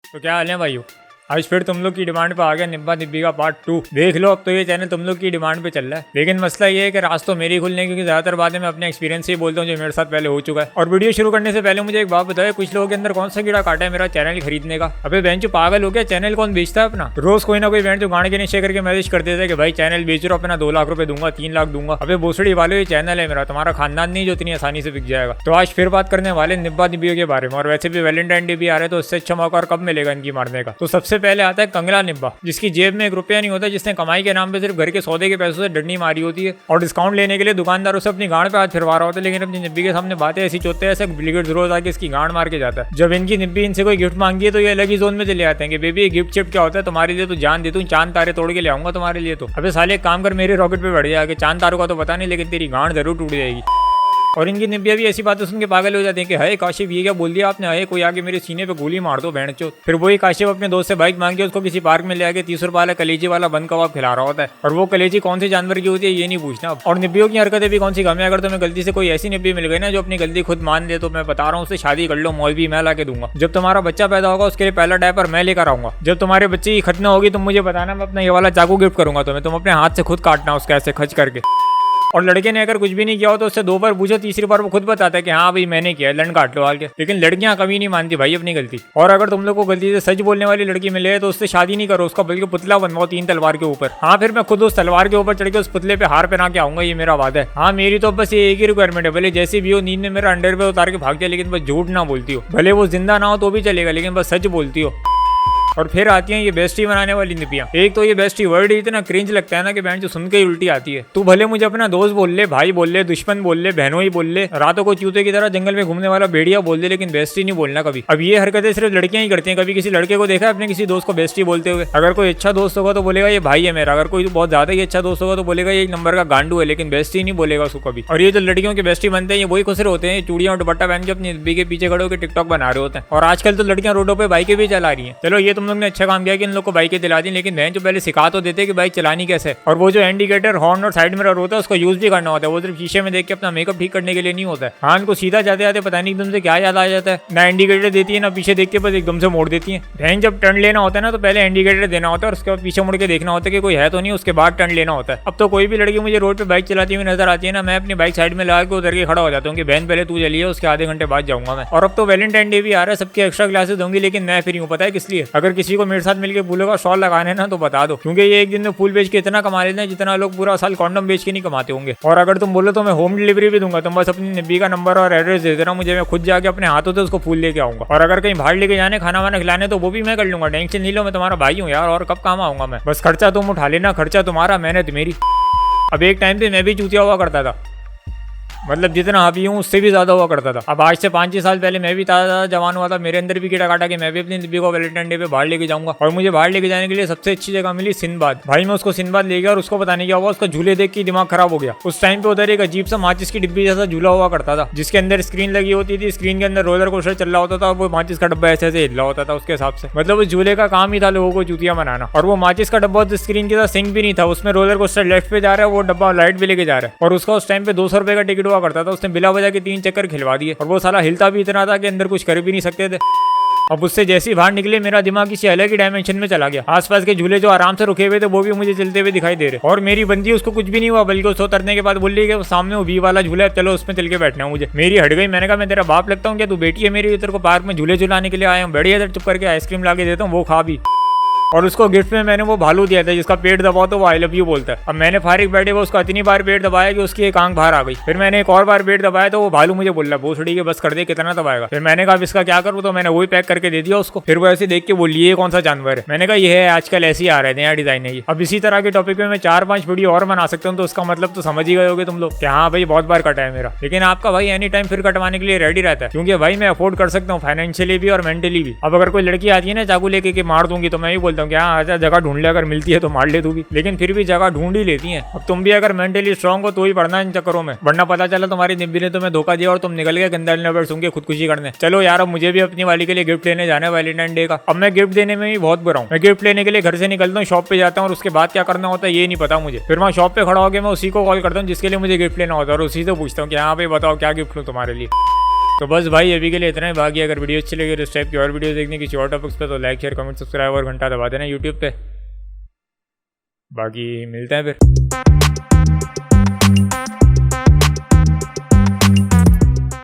तो क्या हाल है भाइयों। आज फिर तुम लोग की डिमांड पे आ गया निब्बा निब्बी का पार्ट 2। देख लो, अब तो ये चैनल तुम लोग की डिमांड पे चल रहा है। लेकिन मसला ये है कि राज तो मेरी खुलने, क्योंकि ज्यादातर बातें मैं अपने एक्सपीरियंस से ही बोलता हूँ जो मेरे साथ पहले हो चुका है। और वीडियो शुरू करने से पहले मुझे एक बात बताया, कुछ लोगों के अंदर कौन सा कीड़ा काटा है मेरा चैनल खरीदने का। अबे बहन जो पागल हो गया, चैनल कौन बेचता है अपना। रोज कोई ना कोई बहन जो गांड के नीचे करके मैसेज कर देता है कि भाई चैनल बेच रहा, अपना 2 लाख रुपए दूंगा, 3 लाख दूंगा। अबे भोसड़ी वाले, ये चैनल है मेरा, तुम्हारा खानदान नहीं जो इतनी आसानी से बिक जाएगा। तो आज फिर बात करने वाले निब्बा निब्बियों के बारे में। और वैसे भी वैलेंटाइन डे भी आ रहा है, तो इससे अच्छा मौका और कब मिलेगा इनकी मारने का। तो सबसे पहले आता है कंगला निब्बा, जिसकी जेब में 1 रुपया नहीं होता, जिसने कमाई के नाम पे सिर्फ घर के सौदे के पैसों से डंडी मारी होती है और डिस्काउंट लेने के लिए दुकानदारों से अपनी गांड पे हाथ फिरवा रहा होता है। लेकिन अपनी निब्बी के सामने बातें ऐसी चोते हैं, ऐसे ब्रिगेड रोज आके इसकी गांड मार के जाता है। जब इनकी निब्बी इनसे कोई गिफ्ट मांगी है तो ये अलग ही जोन में चले आते हैं कि बेबी ये गिफ्ट शिफ्ट क्या होता है, तुम्हारे लिए तो जान देता हूँ, चांद तारे तोड़ के ले आऊंगा तुम्हारे लिए। तो अबे साले एक काम कर, मेरे रॉकेट पे बढ़ जाएगा, चांद तारों का तो पता नहीं लेकिन तेरी गांड जरूर टूट जाएगी। और इनकी निब्बियां भी ऐसी बातें सुन के पागल हो जाते हैं कि हाय काशिफ ये क्या बोल दिया आपने, हाय कोई आगे मेरे सीने पे गोली मार दो बहन चो। फिर वही काशिफ अपने दोस्त से बाइक मांग के उसको किसी पार्क में ले आके 30 रुपए वाला कलेजी वाला बंद कबाब खिला रहा होता है। और वो कलेजी कौन से जानवर की होती है ये नहीं पूछना। और निब्बियों की हरकतें भी कौन सी कम है। अगर तुम्हें गलती से कोई ऐसी निब्बी मिल गई ना जो अपनी गलती खुद मान ले, तो मैं बता रहा हूँ उससे शादी कर लो, मौलवी मैं ला के दूंगा। जब तुम्हारा बच्चा पैदा होगा उसके लिए पहला डायपर मैं लेकर आऊंगा। जब तुम्हारे बच्चे की खतना होगी तुम मुझे बताना, मैं अपना ये वाला चाकू गिफ्ट करूंगा तुम्हें, तुम अपने हाथ से खुद काटना उसका ऐसे खच करके। और लड़के ने अगर कुछ भी नहीं किया हो तो उससे 2 बार पूछो, तीसरी बार वो खुद बताता है कि हाँ भाई मैंने किया, लन काट लो आके। लेकिन लड़कियां कभी नहीं मानती भाई अपनी गलती। और अगर तुम लोग को गलती से सच बोलने वाली लड़की मिले तो उससे शादी नहीं करो, उसका बल्कि पुतला बनवाओ 3 तलवार के ऊपर। हाँ फिर मैं खुद उस तलवार के ऊपर चढ़ के उस पुतले पे हार पहना के आऊंगा, ये मेरा वादा है। हाँ मेरी तो बस ये एक ही रिक्वायरमेंट है, भले जैसी भी हो, नींद में मेरा अंडर पे उतार के भाग जाए लेकिन बस झूठ ना बोलती हो। भले वो जिंदा ना हो तो भी चलेगा लेकिन बस सच बोलती हो। और फिर आती हैं ये बेस्टी बनाने वाली निब्बियां। एक तो ये बेस्टी वर्ड ही इतना क्रिंज लगता है ना कि बहन जो सुन के ही उल्टी आती है। तू भले मुझे अपना दोस्त बोल ले, भाई बोल ले, दुश्मन बोल ले, बहनों ही बोल ले, रातों को चूते की तरह जंगल में घूमने वाला भेड़िया बोल दे, लेकिन बेस्टी नहीं बोलना कभी। अब ये हरकतें सिर्फ लड़कियां ही करती हैं। कभी किसी लड़के को देखा है अपने किसी दोस्त को बेस्टी बोलते हुए? अगर कोई अच्छा दोस्त होगा तो बोलेगा ये भाई है मेरा, अगर कोई बहुत ज्यादा ही अच्छा दोस्त होगा तो बोलेगा ये 1 नंबर का गांडू है, लेकिन बेस्टी नहीं बोलेगा उसको कभी। और ये जो लड़कियों के बेस्टी बनते हैं ये वही खुश होते हैं, चूड़ियां और दुपट्टा पहन के अपनी निब्बी के पीछे खड़े होकर टिकटॉक बना रहे होते हैं। और आजकल तो लड़कियां रोडों पर बाइकें भी चला रही हैं। चलो ये तुम लोग ने अच्छा काम किया कि इन लोग को बाइकें दिला दी, लेकिन बहन जो पहले सिखा तो देते कि बाइक चलानी कैसे। और वो जो इंडिकेटर, हॉर्न और साइड मिरर होता है उसको यूज भी करना होता है, वो सिर्फ शीशे में देख के अपना मेकअप ठीक करने के लिए नहीं होता है। हाँ इनको सीधा जाते जाते पता नहीं एकदम से क्या याद आ जाता है, ना इंडिकेटर देती है ना पीछे देख के बस एकदम से मोड़ देती है। बहन जब टर्न लेना होता है ना तो पहले इंडिकेटर देना होता है और उसके बाद पीछे मुड़ के देखना होता है कि कोई है तो नहीं, उसके बाद टर्न लेना होता है। अब तो कोई भी लड़की मुझे रोड पे बाइक चलाती हुई नजर आती है ना, मैं अपनी बाइक साइड में लगा के उधर के खड़ा हो जाता हूँ कि बहन पहले तू चलिए, उसके आधे घंटे बाद जाऊंगा मैं। और अब तो वैलेंटाइन डे भी आ रहा है, सबकी एक्स्ट्रा क्लासेस होंगी, लेकिन मैं फ्री हूँ। पता है किस लिए? अगर किसी को मेरे साथ मिलकर फूलों का शॉल लगाने ना तो बता दो, क्योंकि ये एक दिन में फूल बेच के इतना कमा लेते हैं जितना लोग पूरा साल कॉन्डम बेच के नहीं कमाते होंगे। और अगर तुम बोलो तो मैं होम डिलीवरी भी दूंगा, तुम बस अपनी निब्बी का नंबर और एड्रेस दे देना मुझे, मैं खुद जाके अपने हाथों से उसको फूल लेके आऊंगा। और अगर कहीं बाहर लेके जाने, खाना वाना खिलाने तो वो भी मैं कर लूंगा, टेंशन नहीं लो, मैं तुम्हारा भाई हूँ यार। और कब काम आऊंगा मैं, बस खर्चा तुम उठा लेना, खर्चा तुम्हारा मेहनत मेरी। अब एक टाइम पे मैं भी चूतिया हुआ करता था, मतलब जितना अभी हूँ उससे भी ज्यादा हुआ करता था। अब आज से 5-6 साल पहले मैं भी ताजा जवान हुआ था, मेरे अंदर भी कीड़ा काटा कि मैं भी अपनी निब्बी को वैलेंटाइन डे पे बाहर लेके जाऊंगा। और मुझे बाहर लेके जाने के लिए सबसे अच्छी जगह मिली सिंदबाद। भाई मैं उसको सिंदबाद ले गया और उसको पता नहीं क्या हुआ, उसका झूले देख के दिमाग खराब हो गया। उस टाइम पे उधर एक अजीब सा माचिस की डिब्बी जैसा झूला हुआ करता था, जिसके अंदर स्क्रीन लगी होती थी, स्क्रीन के अंदर रोलर कोस्टर चल रहा होता था और वो माचिस का डब्बा ऐसे ऐसे हिल रहा होता था उसके हिसाब से। मतलब उस झूले का काम ही था लोगों को चूतिया बनाना। और वो माचिस का डब्बा स्क्रीन के साथ सिंक भी नहीं था, उसमें रोलर कोस्टर लेफ्ट पे जा रहा है, वो डब्बा राइट पे लेके जा रहा है। और उसका उस टाइम पे 200 रुपए का टिकट हुआ करता था, उसने बिला वजह के 3 चक्कर खिलवा दिए। और वो साला हिलता भी इतना था कि अंदर कुछ कर भी नहीं सकते थे। अब उससे जैसे ही बाहर निकले मेरा दिमाग किसी अलग ही डायमेंशन में चला गया। आसपास के झूले जो आराम से रुके हुए थे वो भी मुझे चलते हुए दिखाई दे रहे। और मेरी बंदी उसको कुछ भी नहीं हुआ, बल्कि उसको उतरने के बाद बोल रही है कि सामने वो वी वाला झूला है, चलो उसमें चल के बैठना है मुझे। मेरी हट गई, मैंने कहा मैं तेरा बाप लगता हूँ क्या, तू बेटी है मेरी, तेरे को पार्क में झूले झुलाने के लिए आया हूँ, बढ़िया इधर चुप करके आइसक्रीम ला के देता हूँ, वो खा भी। और उसको गिफ्ट में मैंने वो भालू दिया था जिसका पेट दबाओ तो वो आई लव यू बोलता है। अब मैंने फारिग बैठे वो उसका इतनी बार पेट दबाया कि उसकी एक आंख बाहर आ गई। फिर मैंने एक और बार पेट दबाया तो वो भालू मुझे बोल रहा है भोसड़ी के बस कर दे, कितना दबाएगा। फिर मैंने कहा इसका क्या करूँ, तो मैंने वही पैक करके दे दिया उसको। फिर वो ऐसे देख के बोली ये कौन सा जानवर है। मैंने कहा ये है, आजकल ऐसे ही आ रहे थे यार डिजाइन है ये। अब इसी तरह के टॉपिक में मैं 4-5 वीडियो और बना सकता हूँ, तो उसका मतलब तो समझ ही गए होगे तुम लोग कि हाँ भाई बहुत बार कटा है मेरा। लेकिन आपका भाई एनी टाइम फिर कटवाने के लिए रेडी रहता है, क्योंकि भाई मैं अफोर्ड कर सकता हूँ फाइनेंशियली भी और मेंटली भी। अब अगर कोई लड़की आती है ना चाकू लेके कि मार दूंगी, तो मैं ही बोलता हूँ कि हाँ आजा जगह ढूंढ ले, अगर मिलती है तो मार ले तू भी। लेकिन फिर भी जगह ढूंढ ही लेती हैं। अब तुम भी अगर मेंटली स्ट्रांग हो तो ही पढ़ना इन चक्करों में, वरना पता चला तुम्हारी निब्बी ने तुम्हें धोखा दिया और तुम निकल गए गंदा नंबर सुन के खुदकुशी करने। चलो यार अब मुझे भी अपनी वाली के लिए गिफ्ट लेने जाना है वैलेंटाइन डे का। अब मैं गिफ्ट देने में भी बहुत बुरा हूँ। मैं गिफ्ट लेने के लिए घर से निकलता हूँ, शॉप पे जाता हूँ और उसके बाद क्या करना होता है ये नहीं पता मुझे। फिर मैं शॉप पे खड़ा होकर मैं उसी को कॉल करता हूँ जिसके लिए मुझे गिफ्ट लेना होता है और उसी से पूछता हूँ कि हाँ भाई बताओ क्या गिफ्ट लूँ तुम्हारे लिए। तो बस भाई अभी के लिए इतना ही। बाकी अगर वीडियो अच्छी लगी तो इस टाइप की और वीडियो देखने किसी और टॉपिक्स पे तो लाइक शेयर कमेंट सब्सक्राइब और घंटा दबा देना यूट्यूब पे। बाकी मिलते हैं फिर।